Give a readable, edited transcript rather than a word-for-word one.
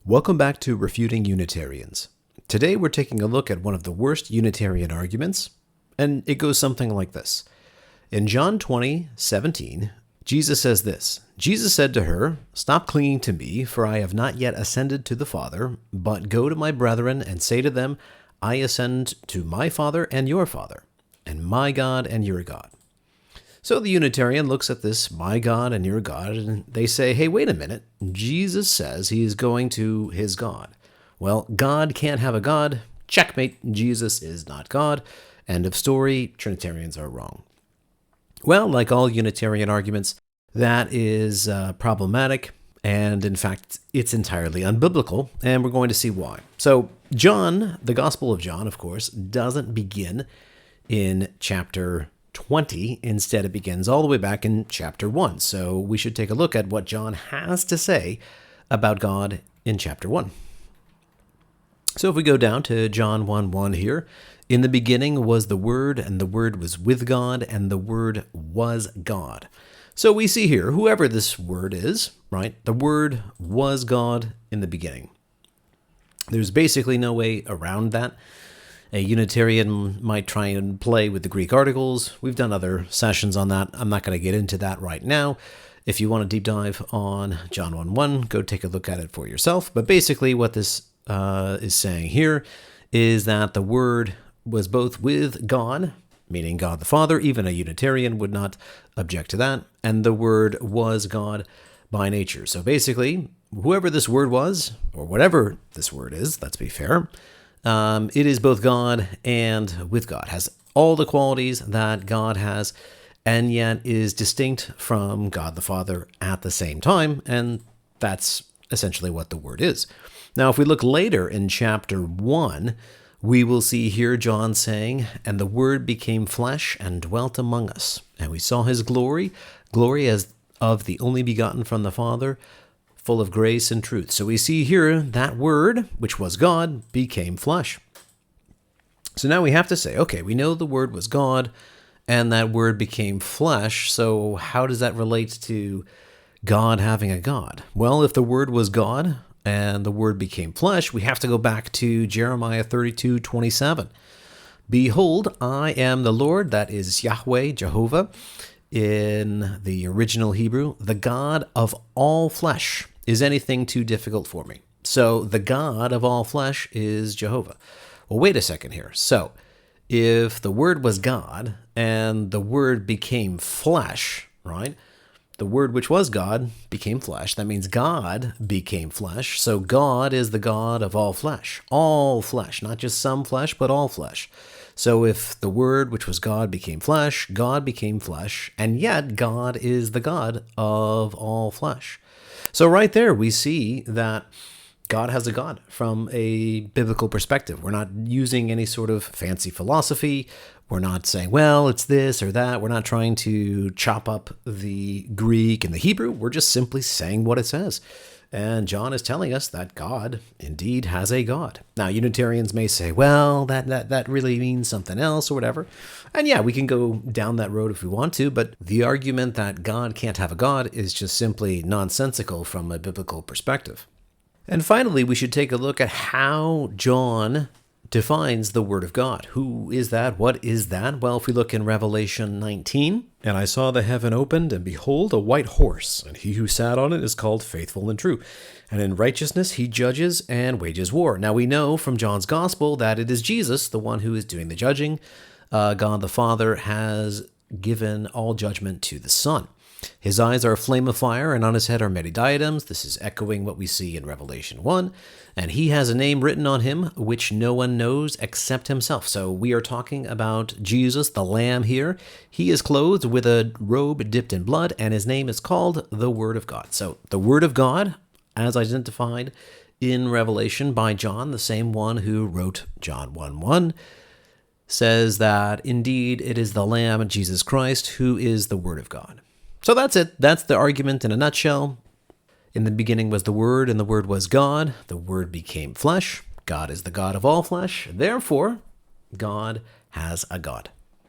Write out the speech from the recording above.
Welcome back to Refuting Unitarians. Today we're taking a look at one of the worst Unitarian arguments, and it goes something like this. In John 20:17, Jesus says this, Jesus said to her, "Stop clinging to me, for I have not yet ascended to the Father, but go to my brethren and say to them, I ascend to my Father and your Father, and my God and your God." So the Unitarian looks at this, my God and your God, and they say, hey, wait a minute. Jesus says he's going to his God. Well, God can't have a God. Checkmate. Jesus is not God. End of story. Trinitarians are wrong. Well, like all Unitarian arguments, that is problematic, and in fact, it's entirely unbiblical, and we're going to see why. So John, the Gospel of John, of course, doesn't begin in chapter 20. Instead, it begins all the way back in chapter 1. So we should take a look at what John has to say about God in chapter 1. So if we go down to John 1:1 here, in the beginning was the Word, and the Word was with God, and the Word was God. So we see here, whoever this Word is, right? The Word was God in the beginning. There's basically no way around that. A Unitarian might try and play with the Greek articles. We've done other sessions on that. I'm not going to get into that right now. If you want a deep dive on John 1:1, go take a look at it for yourself. But basically what this is saying here is that the Word was both with God, meaning God the Father. Even a Unitarian would not object to that. And the Word was God by nature. So basically, whoever this Word was, or whatever this Word is, let's be fair, it is both God and with God, has all the qualities that God has, and yet is distinct from God the Father at the same time, and that's essentially what the Word is. Now, if we look later in chapter 1, we will see here John saying, "And the Word became flesh and dwelt among us, and we saw his glory, glory as of the only begotten from the Father, full of grace and truth." So we see here that Word, which was God, became flesh. So now we have to say, okay, we know the Word was God, and that Word became flesh, so how does that relate to God having a God? Well, if the Word was God, and the Word became flesh, we have to go back to Jeremiah 32:27. "Behold, I am the Lord," that is Yahweh, Jehovah, in the original Hebrew, "the God of all flesh. Is anything too difficult for me?" So the God of all flesh is Jehovah. Well, wait a second here. So if the Word was God and the Word became flesh, right? The Word which was God became flesh. That means God became flesh. So God is the God of all flesh, not just some flesh, but all flesh. So if the Word which was God became flesh, God became flesh, and yet God is the God of all flesh. So right there, we see that God has a God from a biblical perspective. We're not using any sort of fancy philosophy. We're not saying, well, it's this or that. We're not trying to chop up the Greek and the Hebrew. We're just simply saying what it says. And John is telling us that God indeed has a God. Now, Unitarians may say, well, that really means something else or whatever. And yeah, we can go down that road if we want to, but the argument that God can't have a God is just simply nonsensical from a biblical perspective. And finally, we should take a look at how John defines the Word of God. Who is that? What is that? Well, if we look in Revelation 19, "And I saw the heaven opened, and behold, a white horse, and he who sat on it is called Faithful and True. And in righteousness he judges and wages war." Now we know from John's Gospel that it is Jesus, the one who is doing the judging. God the Father has given all judgment to the Son. His eyes are a flame of fire, and on his head are many diadems. This is echoing what we see in Revelation 1. "And he has a name written on him, which no one knows except himself." So we are talking about Jesus, the Lamb here. He is clothed with a robe dipped in blood, and his name is called the Word of God. So the Word of God, as identified in Revelation by John, the same one who wrote John 1:1, says that indeed it is the Lamb, Jesus Christ, who is the Word of God. So that's it. That's the argument in a nutshell. In the beginning was the Word, and the Word was God. The Word became flesh. God is the God of all flesh. Therefore, God has a God.